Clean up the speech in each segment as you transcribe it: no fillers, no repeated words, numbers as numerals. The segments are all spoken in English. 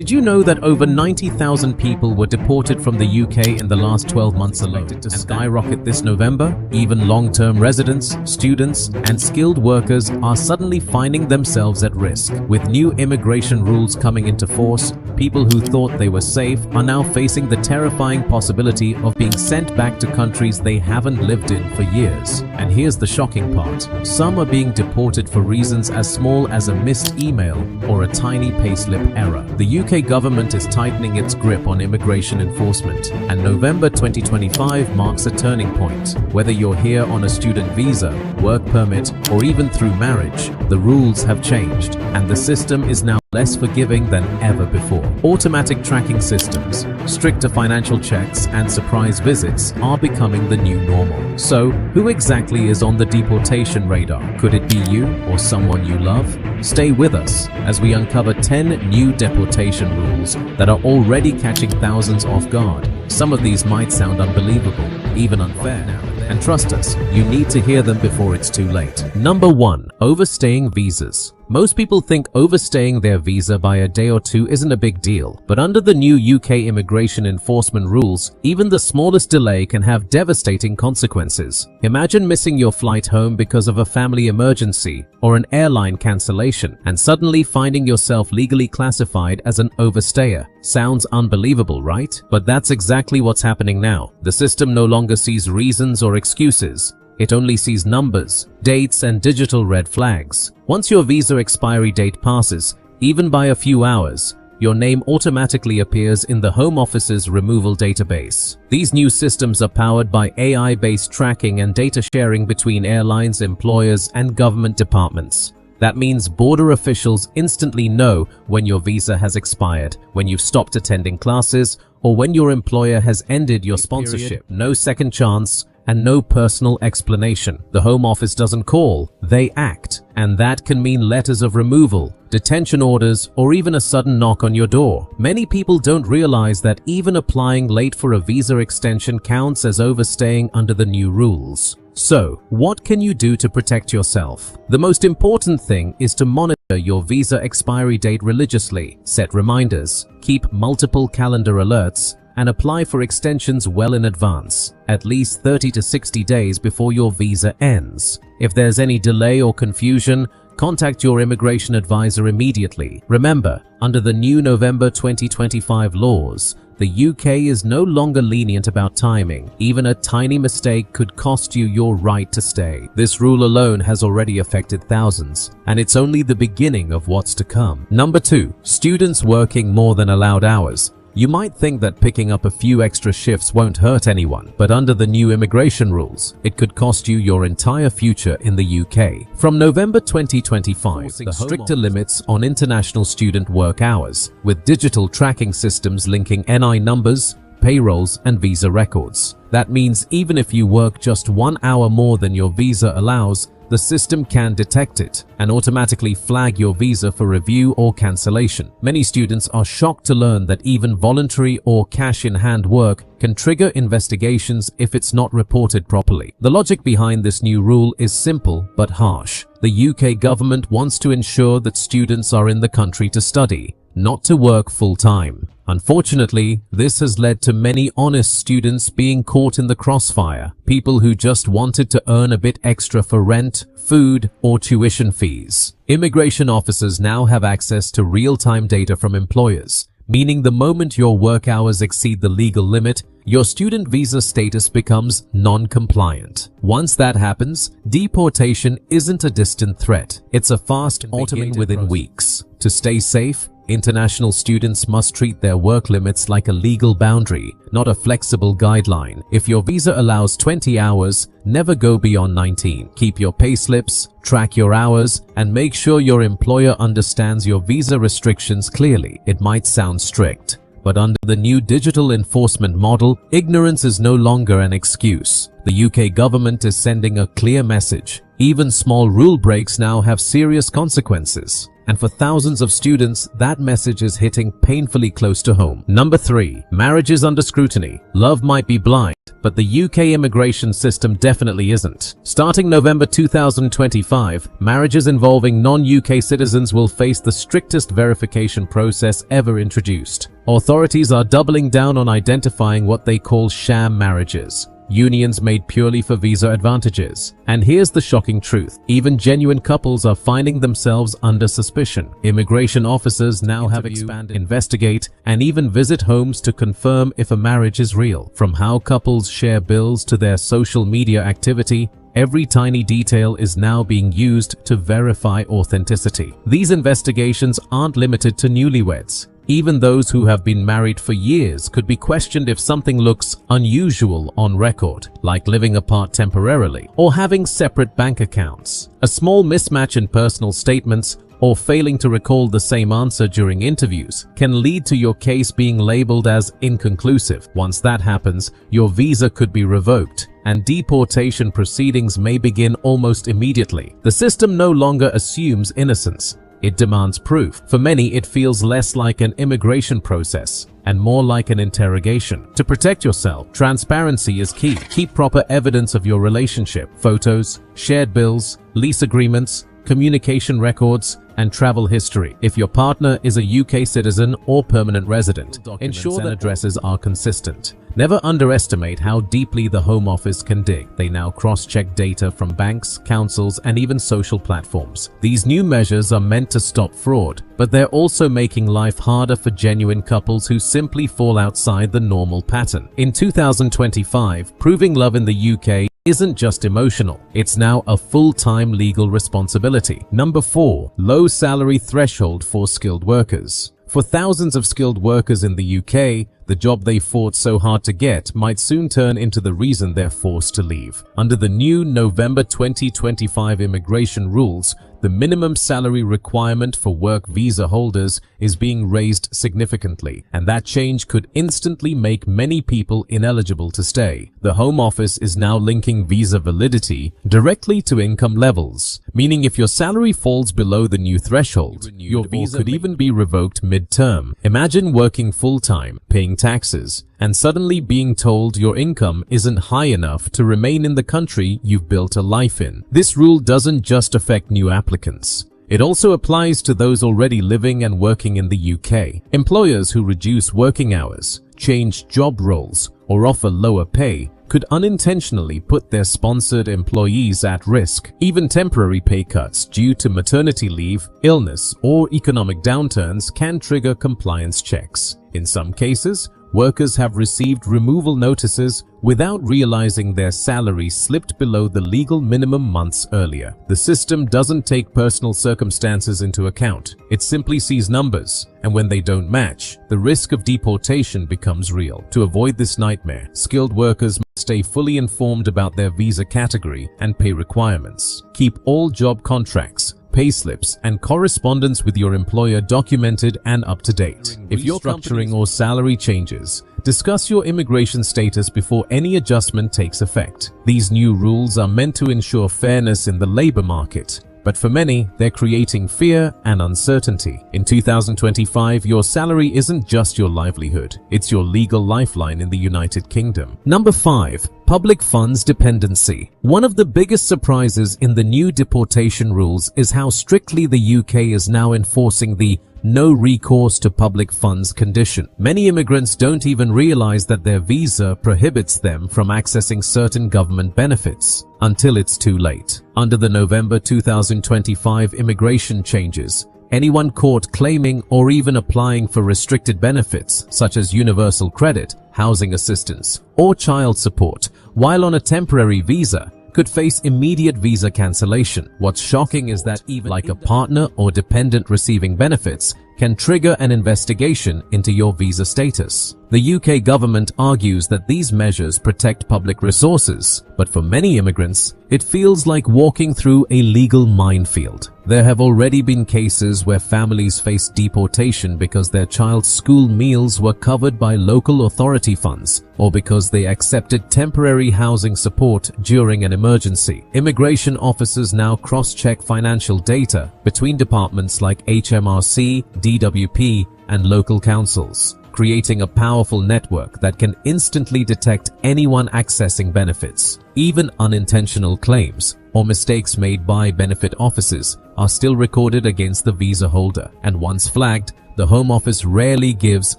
Did you know that over 90,000 people were deported from the UK in the last 12 months alone? To skyrocket this November, even long-term residents, students, and skilled workers are suddenly finding themselves at risk. With new immigration rules coming into force, people who thought they were safe are now facing the terrifying possibility of being sent back to countries they haven't lived in for years. And here's the shocking part. Some are being deported for reasons as small as a missed email or a tiny payslip error. The UK government is tightening its grip on immigration enforcement, and November 2025 marks a turning point. Whether you're here on a student visa, work permit, or even through marriage, the rules have changed, and the system is now less forgiving than ever before. Automatic tracking systems, stricter financial checks, and surprise visits are becoming the new normal. So, who exactly is on the deportation radar? Could it be you or someone you love? Stay with us as we uncover 10 new deportation rules that are already catching thousands off guard. Some of these might sound unbelievable, even unfair. And trust us, you need to hear them before it's too late. Number 1. Overstaying visas. Most people think overstaying their visa by a day or two isn't a big deal, but under the new UK immigration enforcement rules, even the smallest delay can have devastating consequences. Imagine missing your flight home because of a family emergency or an airline cancellation, and suddenly finding yourself legally classified as an overstayer. Sounds unbelievable, right? But that's exactly what's happening now. The system no longer sees reasons or excuses. It only sees numbers, dates, and digital red flags. Once your visa expiry date passes, even by a few hours, your name automatically appears in the Home Office's removal database. These new systems are powered by AI-based tracking and data sharing between airlines, employers, and government departments. That means border officials instantly know when your visa has expired, when you've stopped attending classes, or when your employer has ended your sponsorship. No second chance and no personal explanation. The Home Office doesn't call, they act. And that can mean letters of removal, detention orders, or even a sudden knock on your door. Many people don't realize that even applying late for a visa extension counts as overstaying under the new rules. So, what can you do to protect yourself? The most important thing is to monitor your visa expiry date religiously, set reminders, keep multiple calendar alerts, and apply for extensions well in advance, at least 30 to 60 days before your visa ends. If there's any delay or confusion, contact your immigration advisor immediately. Remember, under the new November 2025 laws, the UK is no longer lenient about timing. Even a tiny mistake could cost you your right to stay. This rule alone has already affected thousands, and it's only the beginning of what's to come. Number 2. Students working more than allowed hours. You might think that picking up a few extra shifts won't hurt anyone, but under the new immigration rules, it could cost you your entire future in the UK. From November 2025, the stricter limits on international student work hours, with digital tracking systems linking NI numbers, payrolls, and visa records. That means even if you work just 1 hour more than your visa allows, the system can detect it and automatically flag your visa for review or cancellation. Many students are shocked to learn that even voluntary or cash-in-hand work can trigger investigations if it's not reported properly. The logic behind this new rule is simple but harsh. The UK government wants to ensure that students are in the country to study, not to work full-time. Unfortunately, this has led to many honest students being caught in the crossfire, people who just wanted to earn a bit extra for rent, food, or tuition fees. Immigration officers now have access to real-time data from employers, meaning the moment your work hours exceed the legal limit, your student visa status becomes non-compliant. Once that happens, deportation isn't a distant threat. It's a fast automated within weeks. To stay safe, international students must treat their work limits like a legal boundary, not a flexible guideline. If your visa allows 20 hours, never go beyond 19. Keep your payslips, track your hours, and make sure your employer understands your visa restrictions clearly. It might sound strict, but under the new digital enforcement model, ignorance is no longer an excuse. The UK government is sending a clear message. Even small rule breaks now have serious consequences. And for thousands of students, that message is hitting painfully close to home. Number 3. Marriage is under scrutiny. Love might be blind, but the UK immigration system definitely isn't. Starting November 2025, marriages involving non-UK citizens will face the strictest verification process ever introduced. Authorities are doubling down on identifying what they call sham marriages, unions made purely for visa advantages. And here's the shocking truth. Even genuine couples are finding themselves under suspicion. Immigration officers now have expanded, investigate, and even visit homes to confirm if a marriage is real. From how couples share bills to their social media activity, every tiny detail is now being used to verify authenticity. These investigations aren't limited to newlyweds. Even those who have been married for years could be questioned if something looks unusual on record, like living apart temporarily or having separate bank accounts. A small mismatch in personal statements or failing to recall the same answer during interviews can lead to your case being labeled as inconclusive. Once that happens, your visa could be revoked, and deportation proceedings may begin almost immediately. The system no longer assumes innocence. It demands proof. For many, it feels less like an immigration process and more like an interrogation. To protect yourself, transparency is key. Keep proper evidence of your relationship: photos, shared bills, lease agreements, communication records, and travel history. If your partner is a UK citizen or permanent resident, ensure that addresses are consistent. Never underestimate how deeply the Home Office can dig. They now cross-check data from banks, councils, and even social platforms. These new measures are meant to stop fraud, but they're also making life harder for genuine couples who simply fall outside the normal pattern. In 2025, proving love in the UK isn't just emotional, it's now a full-time legal responsibility. Number 4. Low salary threshold for skilled workers. For thousands of skilled workers in the UK, the job they fought so hard to get might soon turn into the reason they're forced to leave. Under the new November 2025 immigration rules, the minimum salary requirement for work visa holders is being raised significantly, and that change could instantly make many people ineligible to stay. The Home Office is now linking visa validity directly to income levels, meaning if your salary falls below the new threshold, your visa could even be revoked mid-term. Imagine working full-time, paying taxes, and suddenly being told your income isn't high enough to remain in the country you've built a life in. This rule doesn't just affect new applicants. It also applies to those already living and working in the UK. Employers who reduce working hours, change job roles, or offer lower pay could unintentionally put their sponsored employees at risk. Even temporary pay cuts due to maternity leave, illness, or economic downturns can trigger compliance checks. In some cases, workers have received removal notices without realizing their salary slipped below the legal minimum months earlier. The system doesn't take personal circumstances into account. It simply sees numbers, and when they don't match, the risk of deportation becomes real. To avoid this nightmare, skilled workers must stay fully informed about their visa category and pay requirements. Keep all job contracts, payslips, and correspondence with your employer documented and up to date. If you're structuring or salary changes, discuss your immigration status before any adjustment takes effect. These new rules are meant to ensure fairness in the labor market, but for many, they're creating fear and uncertainty. In 2025, your salary isn't just your livelihood, it's your legal lifeline in the United Kingdom. Number 5. Public funds dependency. One of the biggest surprises in the new deportation rules is how strictly the UK is now enforcing the no recourse to public funds condition. Many immigrants don't even realize that their visa prohibits them from accessing certain government benefits until it's too late. Under the November 2025 immigration changes, anyone caught claiming or even applying for restricted benefits such as universal credit, housing assistance, or child support while on a temporary visa could face immediate visa cancellation. What's shocking is that even like a partner or dependent receiving benefits can trigger an investigation into your visa status. The UK government argues that these measures protect public resources, but for many immigrants, it feels like walking through a legal minefield. There have already been cases where families faced deportation because their child's school meals were covered by local authority funds, or because they accepted temporary housing support during an emergency. Immigration officers now cross-check financial data between departments like HMRC, DWP, and local councils, creating a powerful network that can instantly detect anyone accessing benefits. Even unintentional claims or mistakes made by benefit officers are still recorded against the visa holder, and once flagged, the Home Office rarely gives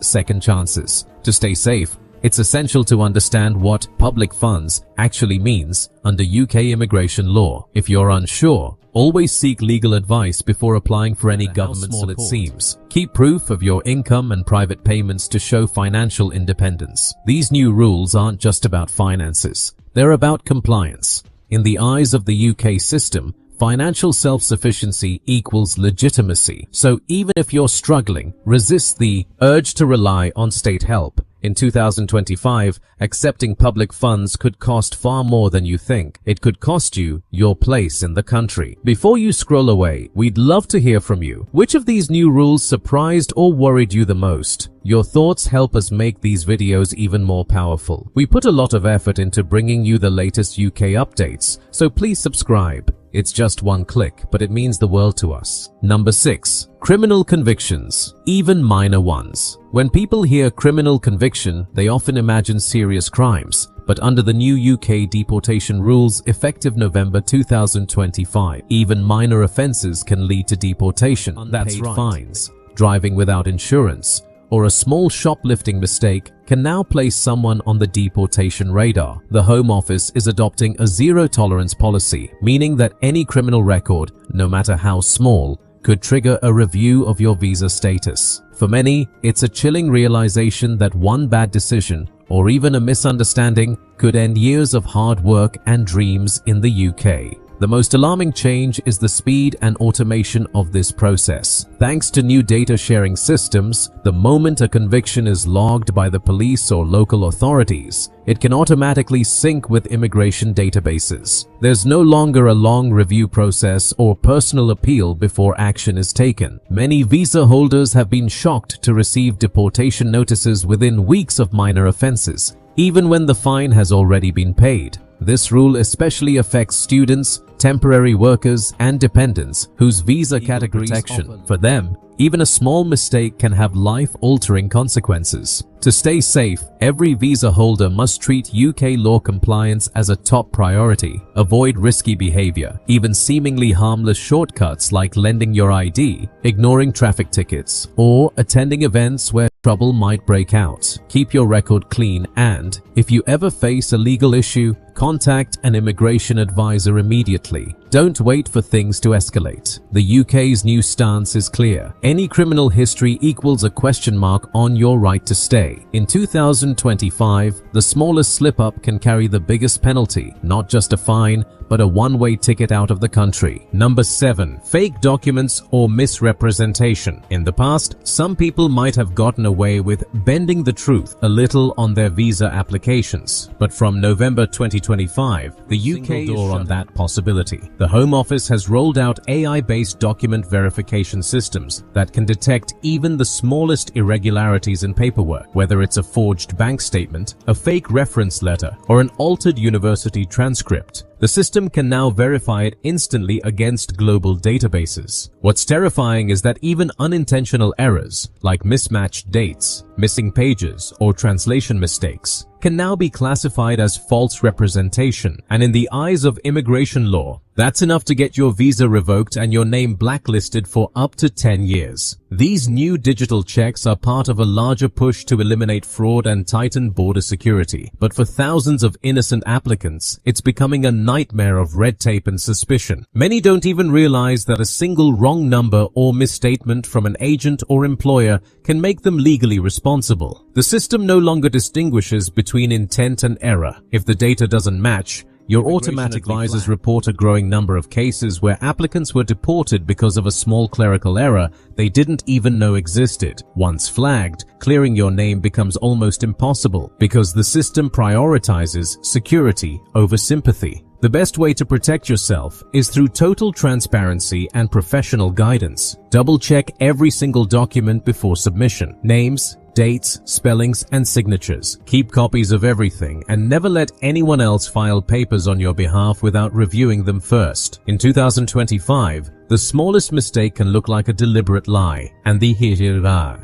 second chances. To stay safe, it's essential to understand what public funds actually means under UK immigration law. If you're unsure, always seek legal advice before applying for any government support. It seems. Keep proof of your income and private payments to show financial independence. These new rules aren't just about finances. They're about compliance. In the eyes of the UK system, financial self-sufficiency equals legitimacy. So even if you're struggling, resist the urge to rely on state help. In 2025, accepting public funds could cost far more than you think. It could cost you your place in the country. Before you scroll away, we'd love to hear from you. Which of these new rules surprised or worried you the most? Your thoughts help us make these videos even more powerful. We put a lot of effort into bringing you the latest UK updates, so please subscribe. It's just one click, but it means the world to us. Number 6. Criminal convictions, even minor ones. When people hear criminal conviction, they often imagine serious crimes. But under the new UK deportation rules effective November 2025, even minor offences can lead to deportation. That's right. Fines, driving without insurance, or a small shoplifting mistake can now place someone on the deportation radar. The Home Office is adopting a zero-tolerance policy, meaning that any criminal record, no matter how small, could trigger a review of your visa status. For many, it's a chilling realization that one bad decision, or even a misunderstanding, could end years of hard work and dreams in the UK. The most alarming change is the speed and automation of this process. Thanks to new data sharing systems, the moment a conviction is logged by the police or local authorities, it can automatically sync with immigration databases. There's no longer a long review process or personal appeal before action is taken. Many visa holders have been shocked to receive deportation notices within weeks of minor offenses, even when the fine has already been paid. This rule especially affects students, temporary workers, and dependents whose visa categories protection. For them, even a small mistake can have life-altering consequences. To stay safe, every visa holder must treat UK law compliance as a top priority. Avoid risky behavior, even seemingly harmless shortcuts like lending your ID, ignoring traffic tickets, or attending events where trouble might break out. Keep your record clean and, if you ever face a legal issue, contact an immigration advisor immediately. Don't wait for things to escalate. The UK's new stance is clear. Any criminal history equals a question mark on your right to stay. In 2025, the smallest slip-up can carry the biggest penalty, not just a fine, but a one-way ticket out of the country. Number 7. Fake documents or misrepresentation. In the past, some people might have gotten away with bending the truth a little on their visa applications. But from November 2025, the UK door on that possibility. The Home Office has rolled out AI-based document verification systems that can detect even the smallest irregularities in paperwork, whether it's a forged bank statement, a fake reference letter, or an altered university transcript. The system can now verify it instantly against global databases. What's terrifying is that even unintentional errors, like mismatched dates, missing pages, or translation mistakes, can now be classified as false representation, and in the eyes of immigration law, that's enough to get your visa revoked and your name blacklisted for up to 10 years. These new digital checks are part of a larger push to eliminate fraud and tighten border security. But for thousands of innocent applicants, it's becoming a nightmare of red tape and suspicion. Many don't even realize that a single wrong number or misstatement from an agent or employer can make them legally responsible. The system no longer distinguishes between intent and error. If the data doesn't match, Your automatic advisors report a growing number of cases where applicants were deported because of a small clerical error they didn't even know existed. Once flagged, clearing your name becomes almost impossible because the system prioritizes security over sympathy. The best way to protect yourself is through total transparency and professional guidance. Double-check every single document before submission. Names, dates, spellings, and signatures. Keep copies of everything and never let anyone else file papers on your behalf without reviewing them first. In 2025, the smallest mistake can look like a deliberate lie, and the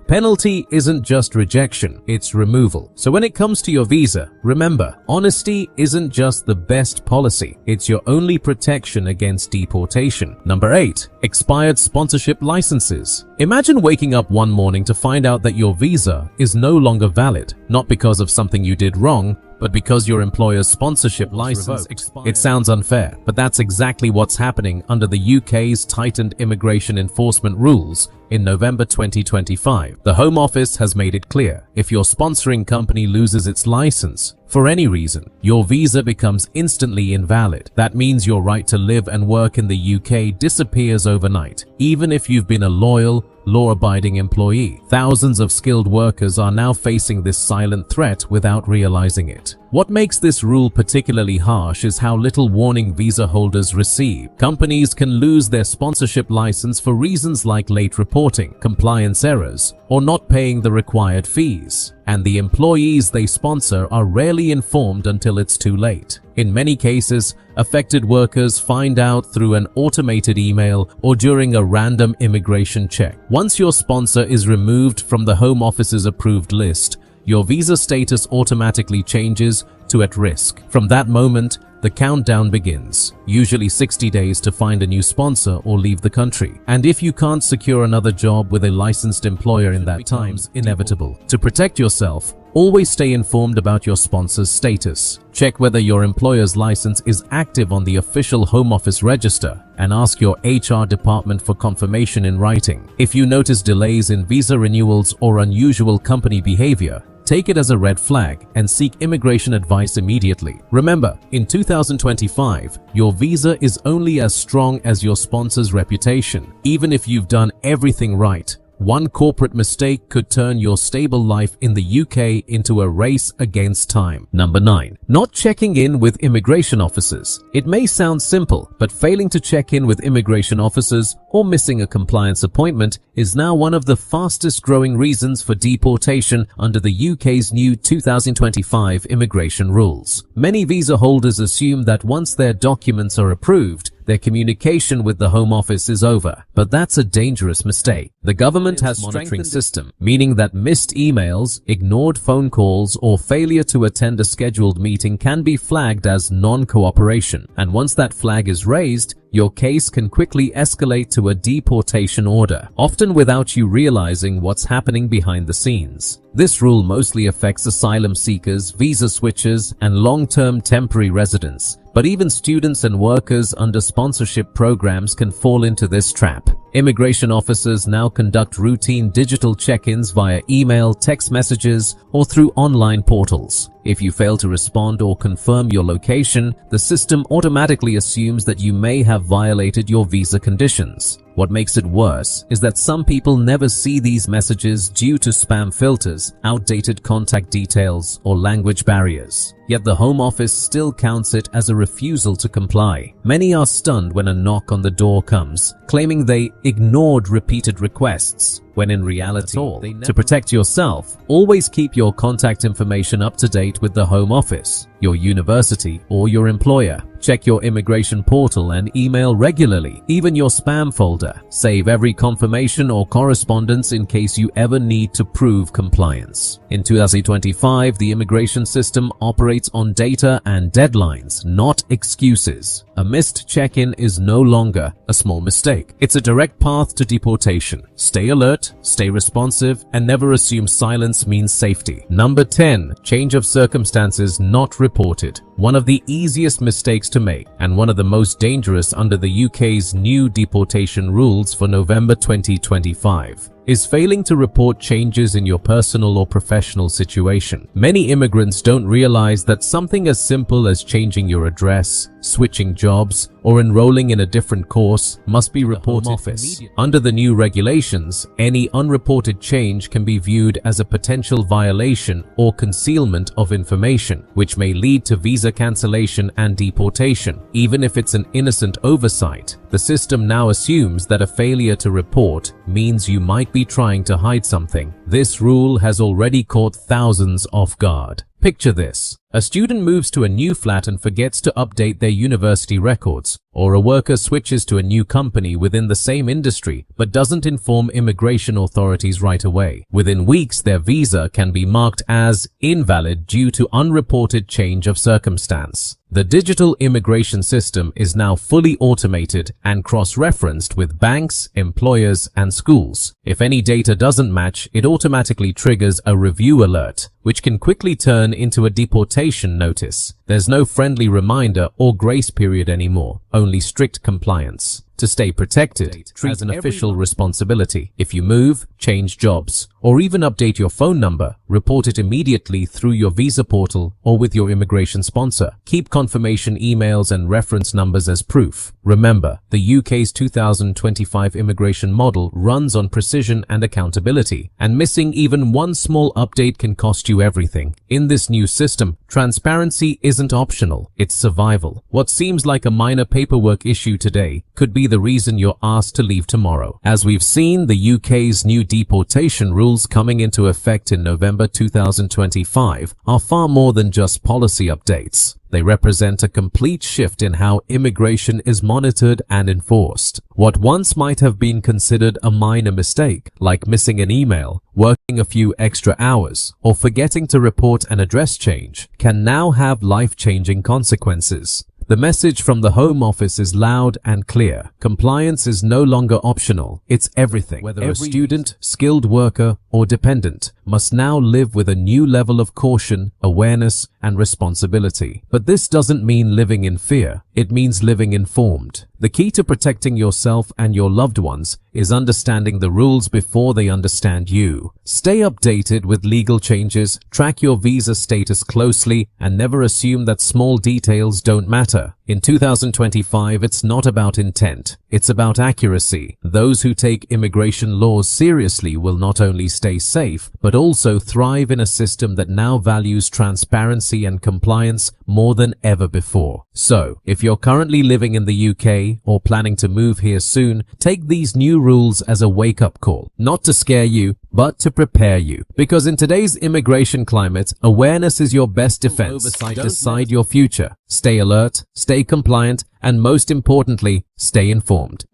penalty isn't just rejection, it's removal. So when it comes to your visa, remember, honesty isn't just the best policy, it's your only protection against deportation. Number 8. Expired sponsorship licenses. Imagine waking up one morning to find out that your visa is no longer valid, not because of something you did wrong, but because your employer's sponsorship license expired. It sounds unfair, but that's exactly what's happening under the UK's tightened immigration enforcement rules in November 2025. The Home Office has made it clear, if your sponsoring company loses its license for any reason, your visa becomes instantly invalid. That means your right to live and work in the UK disappears overnight, even if you've been a loyal, law-abiding employee. Thousands of skilled workers are now facing this silent threat without realizing it. What makes this rule particularly harsh is how little warning visa holders receive. Companies can lose their sponsorship license for reasons like late reporting, compliance errors, or not paying the required fees. And the employees they sponsor are rarely informed until it's too late. In many cases, affected workers find out through an automated email or during a random immigration check. Once your sponsor is removed from the Home Office's approved list, your visa status automatically changes to at risk. From that moment, the countdown begins, usually 60 days to find a new sponsor or leave the country. And if you can't secure another job with a licensed employer in that time, it's inevitable. To protect yourself, always stay informed about your sponsor's status. Check whether your employer's license is active on the official Home Office register and ask your HR department for confirmation in writing. If you notice delays in visa renewals or unusual company behavior, take it as a red flag and seek immigration advice immediately. Remember, in 2025, your visa is only as strong as your sponsor's reputation. Even if you've done everything right, one corporate mistake could turn your stable life in the UK into a race against time. Number 9. Not checking in with immigration officers. It may sound simple, but failing to check in with immigration officers or missing a compliance appointment is now one of the fastest growing reasons for deportation under the UK's new 2025 immigration rules. Many visa holders assume that once their documents are approved, their communication with the Home Office is over, but that's a dangerous mistake. The government has a monitoring system, meaning that missed emails, ignored phone calls, or failure to attend a scheduled meeting can be flagged as non-cooperation. And once that flag is raised, your case can quickly escalate to a deportation order, often without you realizing what's happening behind the scenes. This rule mostly affects asylum seekers, visa switchers, and long-term temporary residents. But even students and workers under sponsorship programs can fall into this trap. Immigration officers now conduct routine digital check-ins via email, text messages, or through online portals. If you fail to respond or confirm your location, the system automatically assumes that you may have violated your visa conditions. What makes it worse is that some people never see these messages due to spam filters, outdated contact details, or language barriers. Yet the Home Office still counts it as a refusal to comply. Many are stunned when a knock on the door comes, claiming they ignored repeated requests, when in reality, to protect yourself, always keep your contact information up to date with the Home Office, your university, or your employer. Check your immigration portal and email regularly, even your spam folder. Save every confirmation or correspondence in case you ever need to prove compliance. In 2025, the immigration system operates on data and deadlines, not excuses. A missed check-in is no longer a small mistake. It's a direct path to deportation. Stay alert, stay responsive, and never assume silence means safety. Number 10. Change of circumstances not reported. One of the easiest mistakes to make, and one of the most dangerous under the UK's new deportation rules for November 2025, is failing to report changes in your personal or professional situation. Many immigrants don't realize that something as simple as changing your address, switching jobs, or enrolling in a different course must be reported immediately. Under the new regulations, any unreported change can be viewed as a potential violation or concealment of information, which may lead to visa cancellation and deportation. Even if it's an innocent oversight, the system now assumes that a failure to report means you might be trying to hide something. This rule has already caught thousands off guard. Picture this. A student moves to a new flat and forgets to update their university records, or a worker switches to a new company within the same industry but doesn't inform immigration authorities right away. Within weeks, their visa can be marked as invalid due to unreported change of circumstance. The digital immigration system is now fully automated and cross-referenced with banks, employers, and schools. If any data doesn't match, it automatically triggers a review alert, which can quickly turn into a deportation notice. There's no friendly reminder or grace period anymore, only strict compliance. To stay protected, treat an official responsibility. If you move, change jobs, or even update your phone number, report it immediately through your visa portal or with your immigration sponsor. Keep confirmation emails and reference numbers as proof. Remember, the UK's 2025 immigration model runs on precision and accountability, and missing even one small update can cost you everything. In this new system, transparency isn't optional, it's survival. What seems like a minor paperwork issue today could be the reason you're asked to leave tomorrow. As we've seen, the UK's new deportation rules coming into effect in November 2025 are far more than just policy updates. They represent a complete shift in how immigration is monitored and enforced. What once might have been considered a minor mistake, like missing an email, working a few extra hours, or forgetting to report an address change, can now have life-changing consequences. The message from the Home Office is loud and clear. Compliance is no longer optional. It's everything. Whether a student, skilled worker, or dependent must now live with a new level of caution, awareness, and responsibility. But this doesn't mean living in fear. It means living informed. The key to protecting yourself and your loved ones is understanding the rules before they understand you. Stay updated with legal changes, track your visa status closely, and never assume that small details don't matter. In 2025, it's not about intent, it's about accuracy. Those who take immigration laws seriously will not only stay safe, but also thrive in a system that now values transparency and compliance more than ever before. So, if you're currently living in the UK or planning to move here soon, take these new rules as a wake-up call, not to scare you, but to prepare you. Because in today's immigration climate, awareness is your best defense. Decide your future. Stay alert, stay compliant, and most importantly, stay informed.